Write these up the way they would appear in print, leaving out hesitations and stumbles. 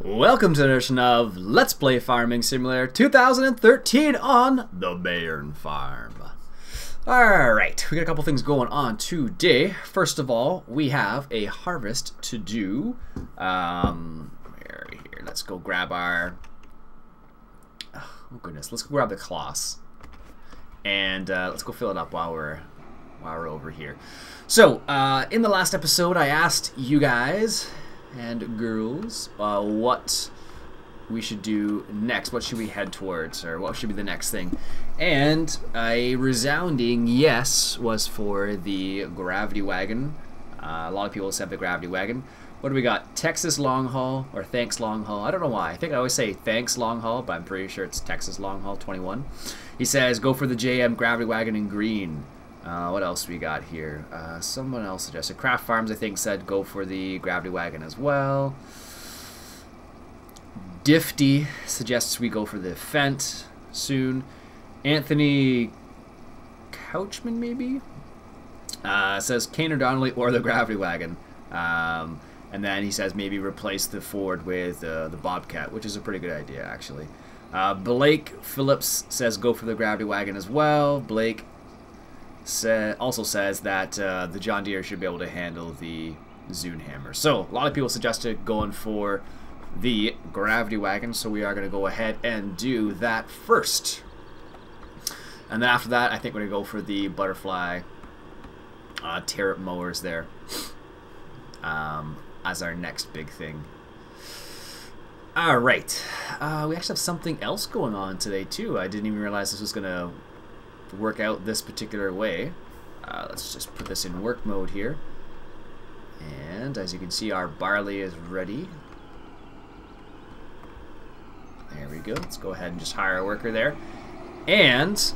Welcome to the edition of Let's Play Farming Simulator 2013 on the Bayern Farm. Alright, we got a couple things going on today. First of all, we have a harvest to do. Here, let's go grab our... Oh goodness, let's go grab the cloths. And let's go fill it up while we're over here. So, in the last episode, I asked you guys and girls what we should do next, what should we head towards, or what should be the next thing, and a resounding yes was for the gravity wagon. A lot of people said the gravity wagon. What do we got? Texas long haul, or thanks long haul. I don't know why. I think I always say thanks long haul, but I'm pretty sure it's Texas long haul 21. He says go for the JM gravity wagon in green. What else we got here? Someone else suggested. Craft Farms, I think, said go for the gravity wagon as well. Difty suggests we go for the Fent soon. Anthony Couchman, maybe? Says Kane or Donnelly or the gravity wagon. And then he says maybe replace the Ford with the Bobcat, which is a pretty good idea, actually. Blake Phillips says go for the gravity wagon as well. Blake also says that the John Deere should be able to handle the Zune hammer. So a lot of people suggested going for the gravity wagon, so we are going to go ahead and do that first. And then after that, I think we're going to go for the butterfly tear-up mowers there as our next big thing. Alright, we actually have something else going on today too. I didn't even realize this was going to work out this particular way. Let's just put this in work mode here, and as you can see, our barley is ready. There we go. Let's go ahead and just hire a worker there, and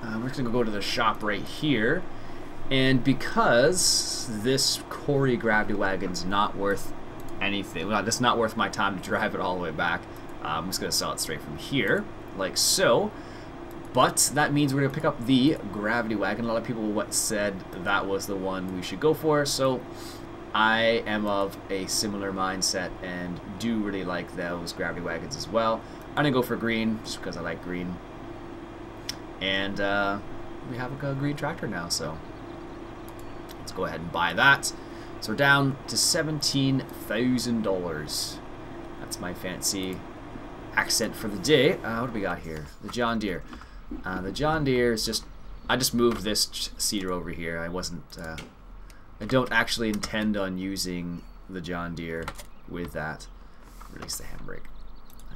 we're just gonna go to the shop right here. And because this Corey gravity wagon's not worth anything, well, it's not worth my time to drive it all the way back, I'm just gonna sell it straight from here like so. But that means we're going to pick up the gravity wagon. A lot of people said that was the one we should go for, so I am of a similar mindset and do really like those gravity wagons as well. I'm going to go for green, just because I like green. And we have a green tractor now, so let's go ahead and buy that. So we're down to $17,000. That's my fancy accent for the day. What do we got here? The John Deere. The John Deere is just, I just moved this seeder over here. I don't actually intend on using the John Deere with that. Release the handbrake.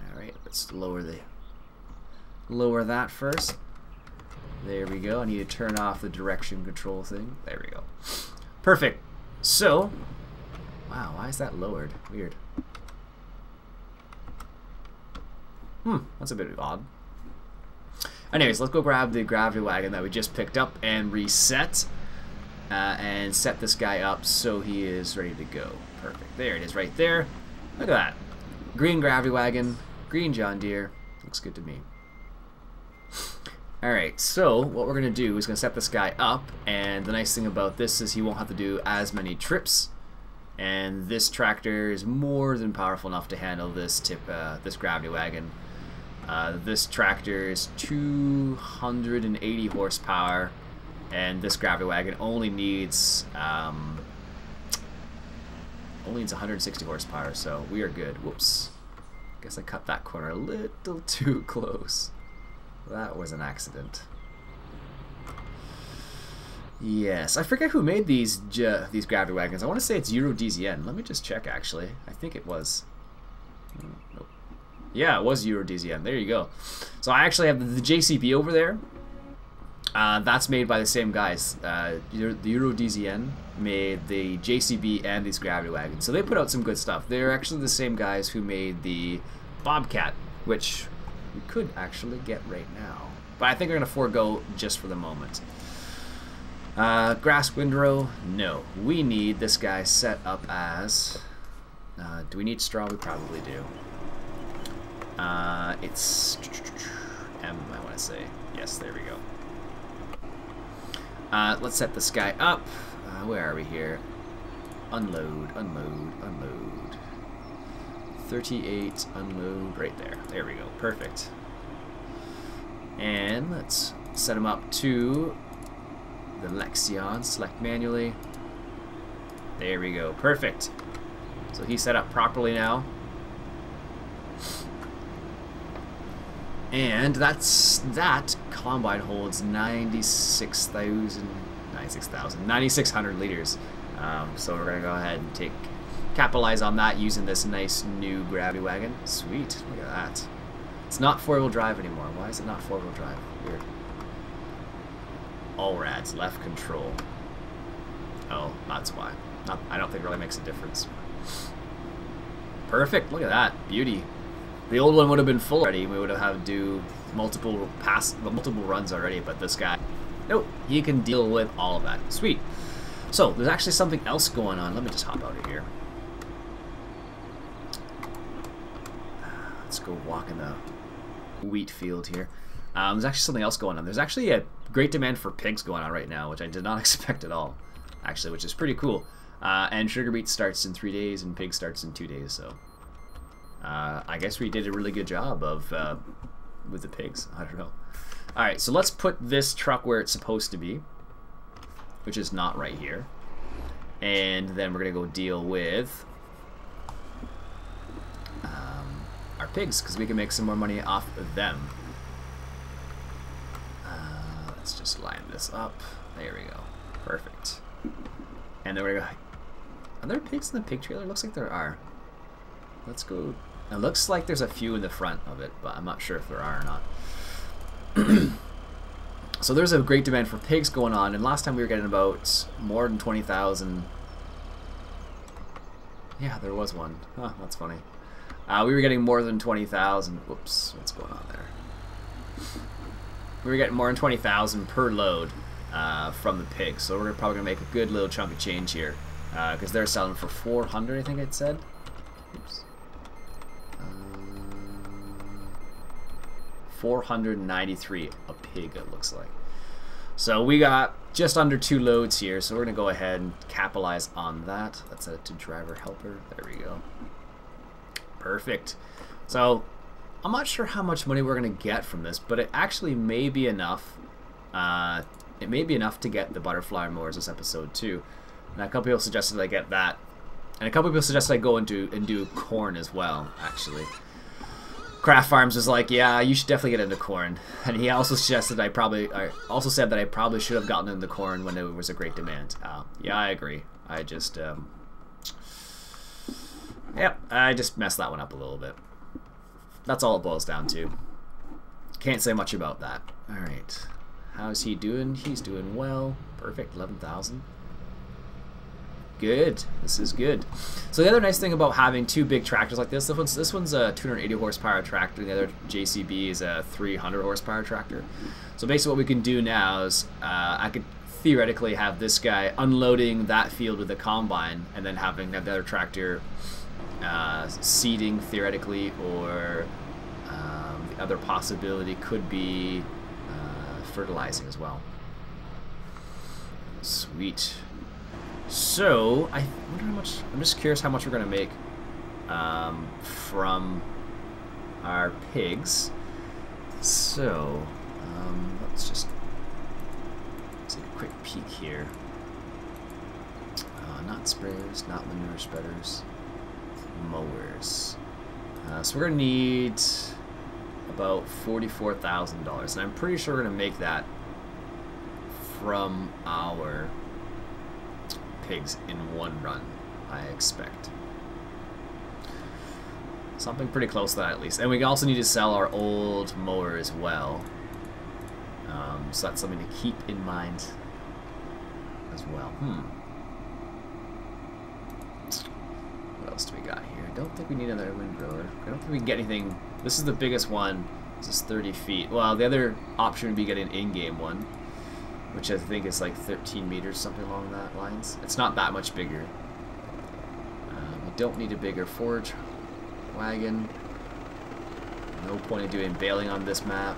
Alright, let's lower that first. There we go. I need to turn off the direction control thing. There we go. Perfect. So, wow, why is that lowered? Weird. That's a bit odd. Anyways, let's go grab the gravity wagon that we just picked up and reset, and set this guy up so he is ready to go. Perfect. There it is right there. Look at that. Green gravity wagon, green John Deere. Looks good to me. Alright, so what we're going to do is going to set this guy up, and the nice thing about this is he won't have to do as many trips, and this tractor is more than powerful enough to handle this this gravity wagon. This tractor is 280 horsepower, and this gravity wagon only needs 160 horsepower, so we are good. Whoops. Guess I cut that corner a little too close. That was an accident. Yes, I forget who made these gravity wagons. I want to say it's EuroDZN. Let me just check, actually. I think it was... Nope. Yeah, it was EuroDZN. There you go. So I actually have the JCB over there. That's made by the same guys. The EuroDZN made the JCB and these gravity wagons. So they put out some good stuff. They're actually the same guys who made the Bobcat, which we could actually get right now. But I think we're going to forego just for the moment. Grass windrow? No. We need this guy set up as... do we need straw? We probably do. It's M, I want to say. Yes, there we go. Let's set this guy up. Where are we here? Unload, unload, unload. 38 unload right there. There we go. Perfect. And let's set him up to the Lexion. Select manually. There we go. Perfect. So he's set up properly now. And that combine holds 9,600 liters. So we're gonna go ahead and capitalize on that using this nice new gravity wagon. Sweet, look at that. It's not 4-wheel drive anymore. Why is it not 4-wheel drive? Weird. All rads, left control. Oh, that's why. I don't think it really makes a difference. Perfect, look at that, beauty. The old one would have been full already. We would have had to do multiple runs already, but this guy, nope, he can deal with all of that. Sweet. So there's actually something else going on. Let me just hop out of here. Let's go walk in the wheat field here. There's actually something else going on. There's actually a great demand for pigs going on right now, which I did not expect at all, actually, which is pretty cool. And sugar beet starts in 3 days, and pig starts in 2 days, so I guess we did a really good job of with the pigs. I don't know. All right, so let's put this truck where it's supposed to be, which is not right here. And then we're gonna go deal with our pigs, because we can make some more money off of them. Let's just line this up. There we go. Perfect. And then we're gonna go. Are there pigs in the pig trailer? Looks like there are. Let's go. It looks like there's a few in the front of it, but I'm not sure if there are or not. So there's a great demand for pigs going on, and last time we were getting about more than 20,000. Yeah, there was one. Huh, that's funny. We were getting more than 20,000. Whoops, what's going on there? We were getting more than 20,000 per load from the pigs, so we're probably gonna make a good little chunk of change here, because they're selling for 400, I think it said. Oops. 493 a pig, it looks like. So we got just under 2 loads here, so we're gonna go ahead and capitalize on that. Let's set it to driver helper. There we go. Perfect. So I'm not sure how much money we're gonna get from this, but it actually may be enough. It may be enough to get the butterfly mowers this episode too. And a couple people suggested I get that, and a couple people suggested I go and do corn as well. Actually, Craft Farms was like, "Yeah, you should definitely get into corn," and he also suggested I also said that I probably should have gotten into corn when there was a great demand. Yeah, I agree. I just yep, I just messed that one up a little bit. That's all it boils down to. Can't say much about that. All right, how's he doing? He's doing well. Perfect, 11,000. Good. This is good. So the other nice thing about having 2 big tractors like this one's a 280 horsepower tractor, and the other JCB is a 300 horsepower tractor. So basically what we can do now is I could theoretically have this guy unloading that field with the combine, and then having the other tractor seeding theoretically, or the other possibility could be fertilizing as well. Sweet. So I wonder how much. I'm just curious how much we're gonna make from our pigs. So let's just take a quick peek here. Not sprayers, not manure spreaders, mowers. So we're gonna need about $44,000, and I'm pretty sure we're gonna make that from our pigs in one run, I expect. Something pretty close to that at least. And we also need to sell our old mower as well. So that's something to keep in mind as well. What else do we got here? I don't think we need another windrower. I don't think we can get anything. This is the biggest one. This is 30 feet. Well, the other option would be getting an in-game one, which I think is like 13 meters, something along that lines. It's not that much bigger. We don't need a bigger forage wagon. No point in doing baling on this map.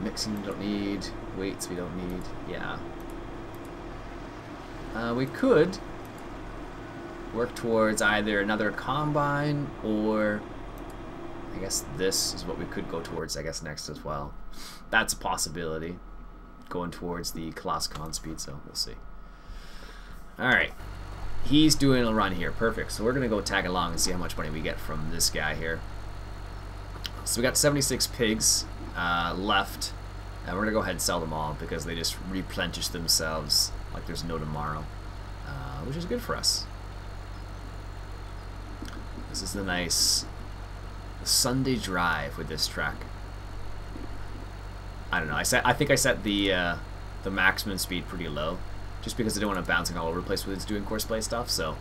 Mixing we don't need. Weights we don't need. Yeah. We could work towards either another combine or I guess this is what we could go towards, I guess, next as well. That's a possibility. Going towards the class con speed, so we'll see. Alright. He's doing a run here. Perfect. So we're going to go tag along and see how much money we get from this guy here. So we got 76 pigs left. And we're going to go ahead and sell them all because they just replenish themselves like there's no tomorrow. Which is good for us. This is the nice Sunday drive with this truck. I don't know. I think I set the maximum speed pretty low, just because I don't want it bouncing all over the place when it's doing course play stuff. So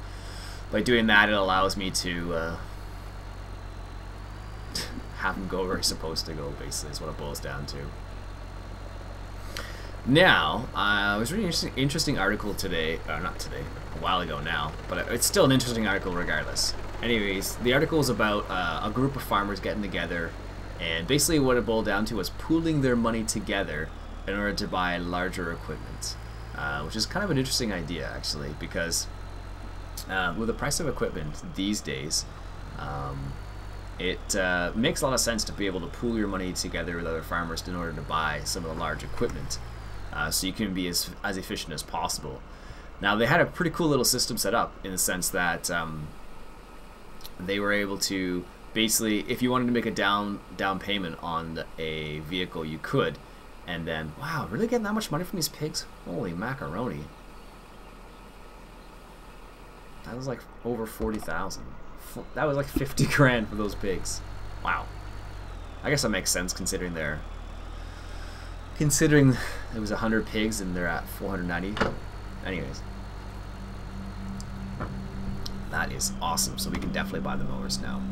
by doing that, it allows me to have them go where it's supposed to go. Basically, is what it boils down to. Now, it was a really interesting article today, not today, a while ago now, but it's still an interesting article regardless. Anyways, the article is about a group of farmers getting together, and basically what it boiled down to was pooling their money together in order to buy larger equipment, which is kind of an interesting idea actually, because with the price of equipment these days, it makes a lot of sense to be able to pool your money together with other farmers in order to buy some of the large equipment. So you can be as efficient as possible. Now they had a pretty cool little system set up in the sense that they were able to basically, if you wanted to make a down payment on a vehicle, you could, and then wow, really getting that much money from these pigs? Holy macaroni! That was like over 40,000. That was like 50 grand for those pigs. Wow. I guess that makes sense considering it was 100 pigs and they're at 490. Anyways, that is awesome. So we can definitely buy the mowers now.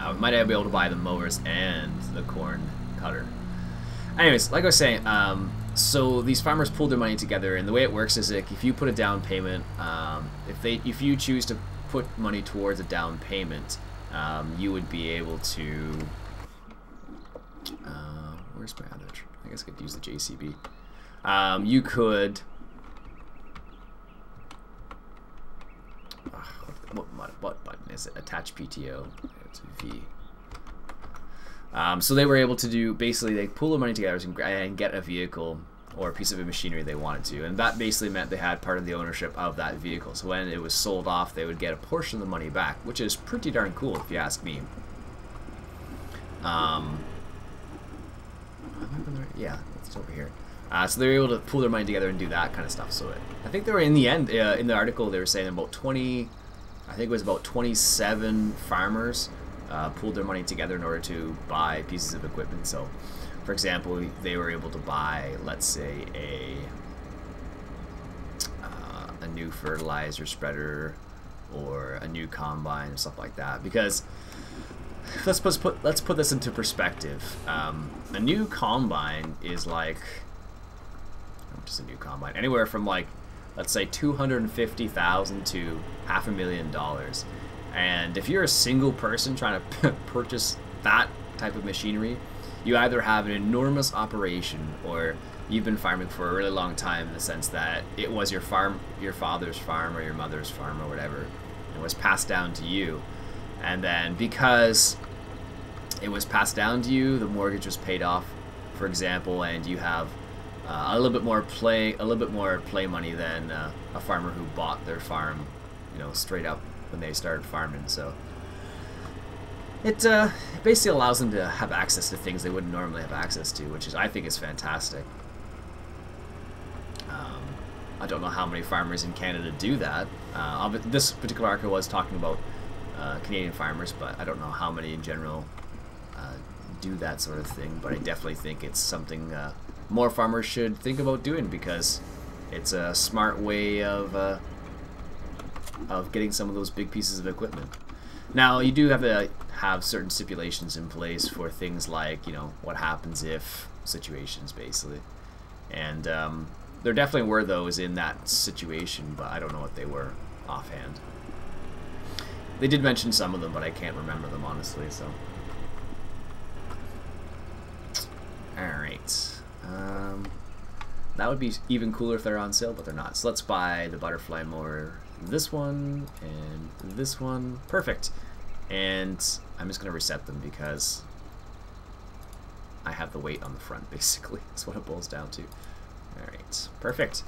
We might be able to buy the mowers and the corn cutter. Anyways, like I was saying, so these farmers pool their money together, and the way it works is like if you put a down payment, if you choose to put money towards a down payment, you would be able to. Where's my other? I guess I could use the JCB. You could. What button is it? Attach PTO. It's V. So they were able to do, basically they pool their money together and get a vehicle or a piece of machinery they wanted to, and that basically meant they had part of the ownership of that vehicle. So when it was sold off, they would get a portion of the money back, which is pretty darn cool if you ask me. Yeah, it's over here. So they were able to pool their money together and do that kind of stuff. So I think they were, in the end, in the article, they were saying about 20, I think it was about 27 farmers pooled their money together in order to buy pieces of equipment. So, for example, they were able to buy, let's say, a new fertilizer spreader or a new combine or stuff like that. Because let's put this into perspective. A new combine is like, just a new combine, anywhere from like, let's say $250,000 to $500,000. And if you're a single person trying to purchase that type of machinery, you either have an enormous operation or you've been farming for a really long time, in the sense that it was your father's farm or your mother's farm or whatever. It was passed down to you. And then because it was passed down to you, the mortgage was paid off, for example, and you have a little bit more play money than a farmer who bought their farm, straight up when they started farming. So it basically allows them to have access to things they wouldn't normally have access to, which I think is fantastic. I don't know how many farmers in Canada do that. This particular article was talking about Canadian farmers, but I don't know how many in general do that sort of thing. But I definitely think it's something more farmers should think about doing, because it's a smart way of getting some of those big pieces of equipment. Now, you do have to have certain stipulations in place for things like, what happens if situations, basically. And there definitely were those in that situation, but I don't know what they were offhand. They did mention some of them, but I can't remember them, honestly, so. Alright. That would be even cooler if they're on sale, but they're not. So let's buy the butterfly mower, this one, and this one. Perfect. And I'm just going to reset them because I have the weight on the front, basically. That's what it boils down to. Alright, perfect.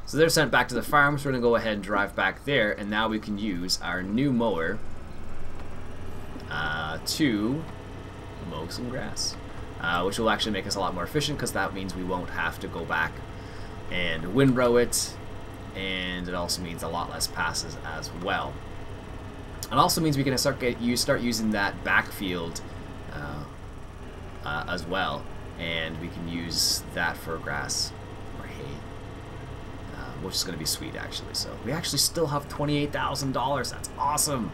So they're sent back to the farm, so we're going to go ahead and drive back there, and now we can use our new mower to mow some grass. Which will actually make us a lot more efficient, because that means we won't have to go back and windrow it, and it also means a lot less passes as well. It also means we can start using that backfield as well, and we can use that for grass or hay, which is going to be sweet actually. So we actually still have $28,000. That's awesome.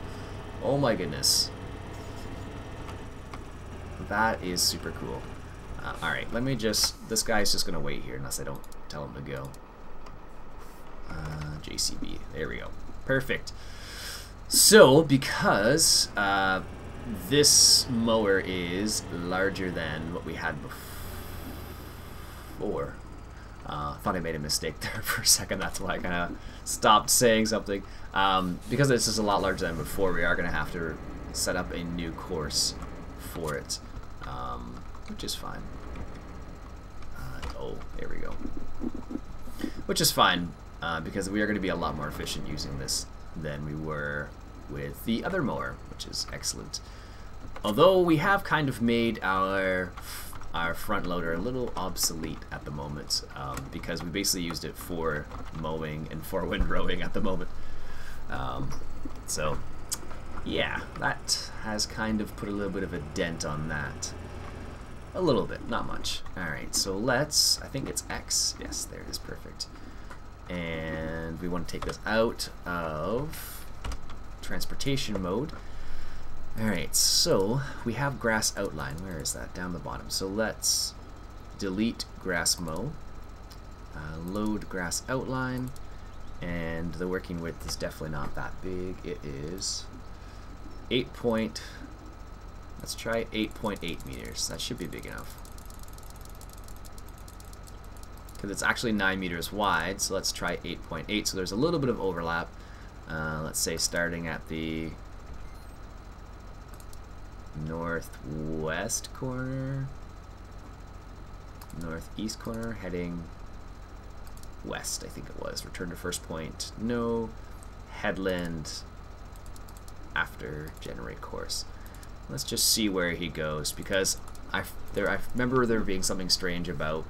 Oh my goodness. That is super cool. Alright, let me just... This guy's just going to wait here unless I don't tell him to go. JCB. There we go. Perfect. So, because this mower is larger than what we had before... thought I made a mistake there for a second. That's why I kind of stopped saying something. Because this is a lot larger than before, we are going to have to set up a new course for it. Which is fine. Oh, there we go. Which is fine, because we are going to be a lot more efficient using this than we were with the other mower, which is excellent. Although we have kind of made our front loader a little obsolete at the moment, because we basically used it for mowing and for windrowing at the moment. So, yeah, that has kind of put a little bit of a dent on that. A little bit, not much. Alright, so let's, I think it's X. Yes, there it is, perfect. And we want to take this out of transportation mode. Alright, so we have grass outline. Where is that? Down the bottom. So let's delete grass mow, load grass outline, and the working width is definitely not that big. It is 8 point... Let's try 8.8 meters. That should be big enough. Because it's actually 9 meters wide, so let's try 8.8. So there's a little bit of overlap. Let's say starting at the northwest corner, northeast corner, heading west, I think it was. Return to first point. No. Headland after generate course. Let's just see where he goes, because I remember there being something strange about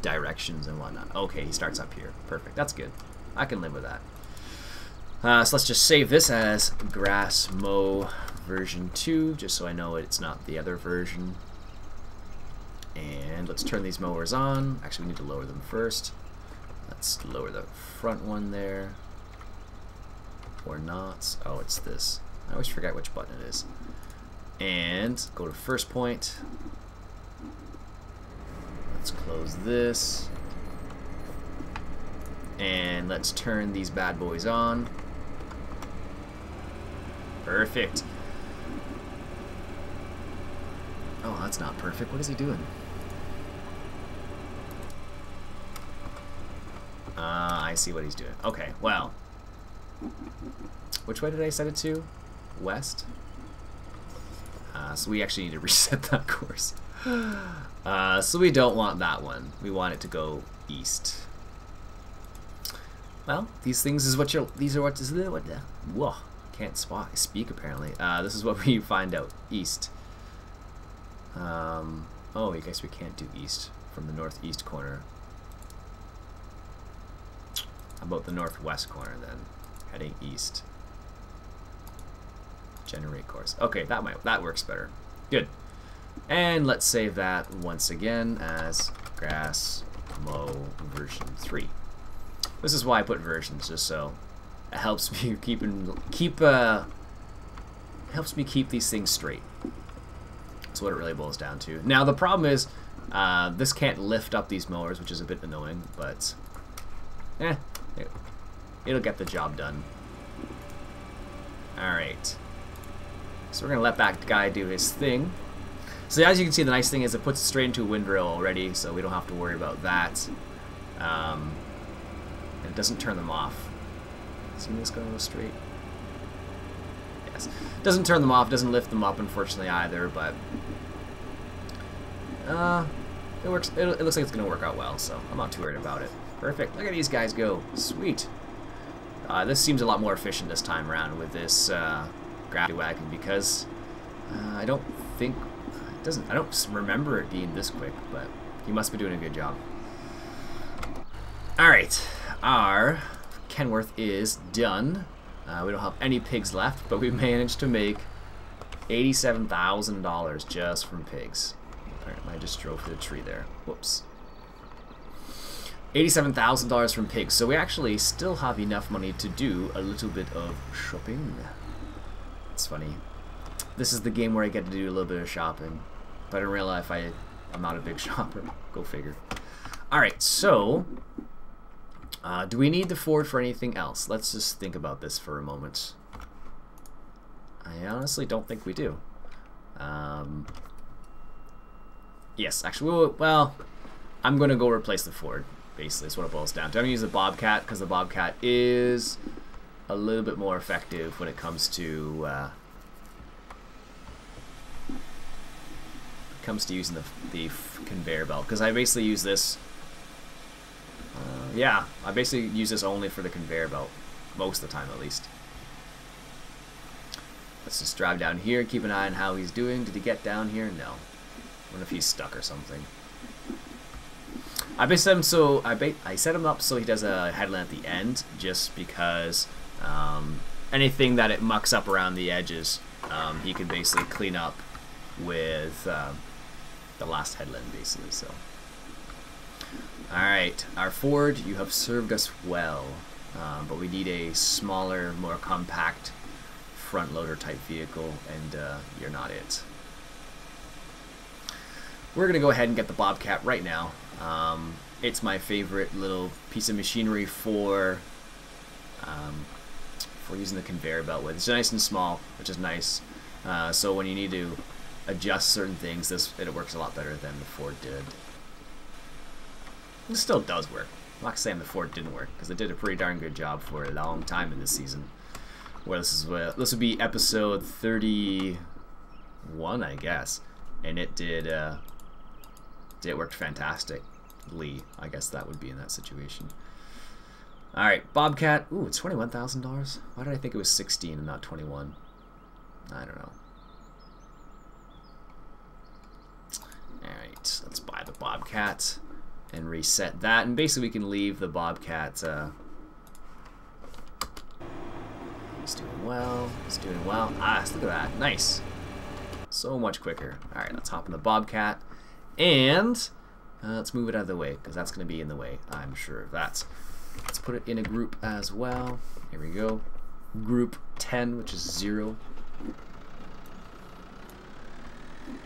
directions and whatnot. Okay, he starts up here. Perfect. That's good. I can live with that. So let's just save this as grass mow version 2, just so I know it's not the other version. And let's turn these mowers on. Actually, we need to lower them first. Let's lower the front one there. Or not. Oh, it's this. I always forget which button it is. And go to first point. Let's close this. And let's turn these bad boys on. Perfect. Oh, that's not perfect. What is he doing? I see what he's doing. Okay, well. Which way did I set it to? West? So we actually need to reset that course. So we don't want that one. We want it to go east. Well, these things is what you're. These are what is what? Whoa, can't speak apparently. This is what we find out east. Oh, I guess we can't do east from the northeast corner. How about the northwest corner then? Heading east. Generate course. Okay, that works better. Good. And let's save that once again as grass mow version 3. This is why I put versions, just so it helps me helps me keep these things straight. That's what it really boils down to. Now the problem is this can't lift up these mowers, which is a bit annoying, but it'll get the job done. Alright. So we're going to let that guy do his thing. So as you can see, the nice thing is it puts it straight into a windrow already, so we don't have to worry about that. And it doesn't turn them off. See this going straight? Yes. Doesn't turn them off, doesn't lift them up, unfortunately, either, but it works. It looks like it's going to work out well, so I'm not too worried about it. Perfect. Look at these guys go. Sweet. This seems a lot more efficient this time around with this gravity wagon because I don't think it doesn't. I don't remember it being this quick, but he must be doing a good job. All right, our Kenworth is done. We don't have any pigs left, but we managed to make $87,000 just from pigs. Apparently, I just drove through the tree there. Whoops. $87,000 from pigs. So we actually still have enough money to do a little bit of shopping. It's funny. This is the game where I get to do a little bit of shopping. But in real life, I'm not a big shopper. Go figure. Alright, so do we need the Ford for anything else? Let's just think about this for a moment. I honestly don't think we do. Yes, actually, well, I'm going to go replace the Ford. Basically, is what it boils down to. I'm going to use the Bobcat because the Bobcat is a little bit more effective when it comes to using the conveyor belt. Because I basically use this. Yeah, I basically use this only for the conveyor belt, most of the time at least. Let's just drive down here, keep an eye on how he's doing. Did he get down here? No. I wonder if he's stuck or something. I set him up so he does a headland at the end, just because anything that it mucks up around the edges, he can basically clean up with the last headland, basically. So, all right, our Ford, you have served us well, but we need a smaller, more compact front loader type vehicle, and you're not it. We're gonna go ahead and get the Bobcat right now. It's my favorite little piece of machinery for using the conveyor belt with. It's nice and small, which is nice. So when you need to adjust certain things, it works a lot better than the Ford did. It still does work. I'm not saying the Ford didn't work, because it did a pretty darn good job for a long time in this season. Well, this would be episode 31, I guess, and it did. It worked fantastically. I guess that would be in that situation. All right, Bobcat. Ooh, it's $21,000. Why did I think it was 16 and not 21? I don't know. All right, let's buy the Bobcat and reset that, and basically we can leave the Bobcat. He's doing well. He's doing well. Ah, look at that. Nice. So much quicker. All right, let's hop in the Bobcat. And let's move it out of the way, because that's going to be in the way, I'm sure of that. Let's put it in a group as well. Here we go. Group 10, which is 0.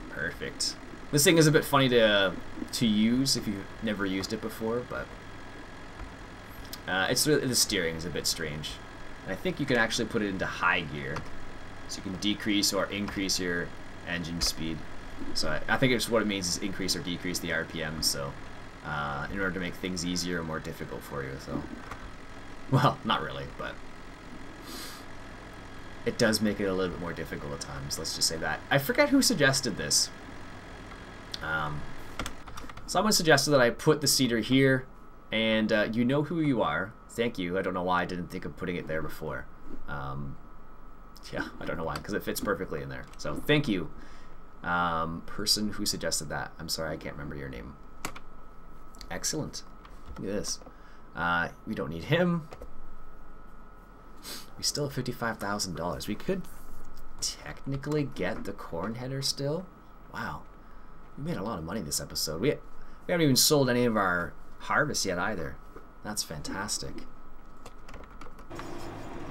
Perfect. This thing is a bit funny to use if you've never used it before, but the steering is a bit strange. And I think you can actually put it into high gear, so you can decrease or increase your engine speed. So I think it's what it means is increase or decrease the RPM, so in order to make things easier or more difficult for you. So, well, not really, but it does make it a little bit more difficult at times. Let's just say that. I forget who suggested this. Someone suggested that I put the seater here, and you know who you are. Thank you. I don't know why I didn't think of putting it there before. Yeah, I don't know why, because it fits perfectly in there. So thank you. Person who suggested that. I'm sorry, I can't remember your name. Excellent. Look at this. We don't need him. We still have $55,000. We could technically get the corn header still. Wow. We made a lot of money this episode. We haven't even sold any of our harvest yet either. That's fantastic.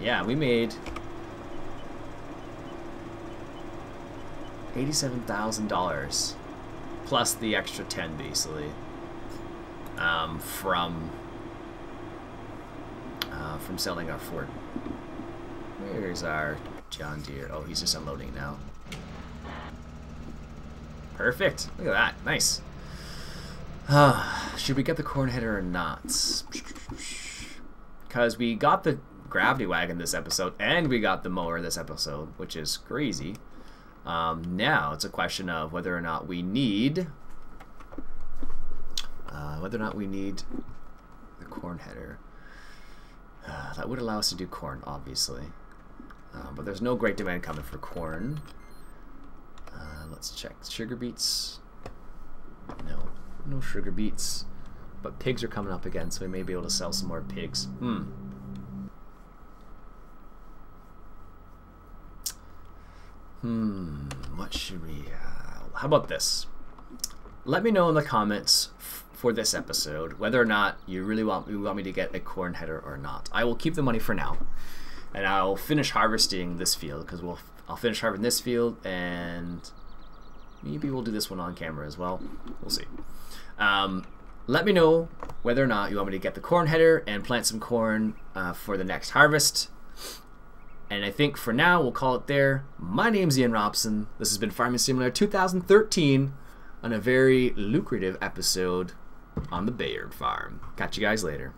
Yeah, we made $87,000 plus the extra 10 basically from selling our Ford. Where's our John Deere? Oh, he's just unloading now. Perfect. Look at that. Nice. Should we get the corn header or not? Because we got the gravity wagon this episode, and we got the mower this episode, which is crazy. Now it's a question of whether or not we need the corn header. That would allow us to do corn, obviously, but there's no great demand coming for corn. Let's check sugar beets. No sugar beets, but pigs are coming up again, so we may be able to sell some more pigs. What should we... how about this? Let me know in the comments for this episode whether or not you really want me to get a corn header or not. I will keep the money for now, and I'll finish harvesting this field, because I'll finish harvesting this field, and maybe we'll do this one on camera as well. We'll see. Let me know whether or not you want me to get the corn header and plant some corn for the next harvest. And I think for now, we'll call it there. My name's Ian Robson. This has been Farming Simulator 2013 on a very lucrative episode on the Bayard Farm. Catch you guys later.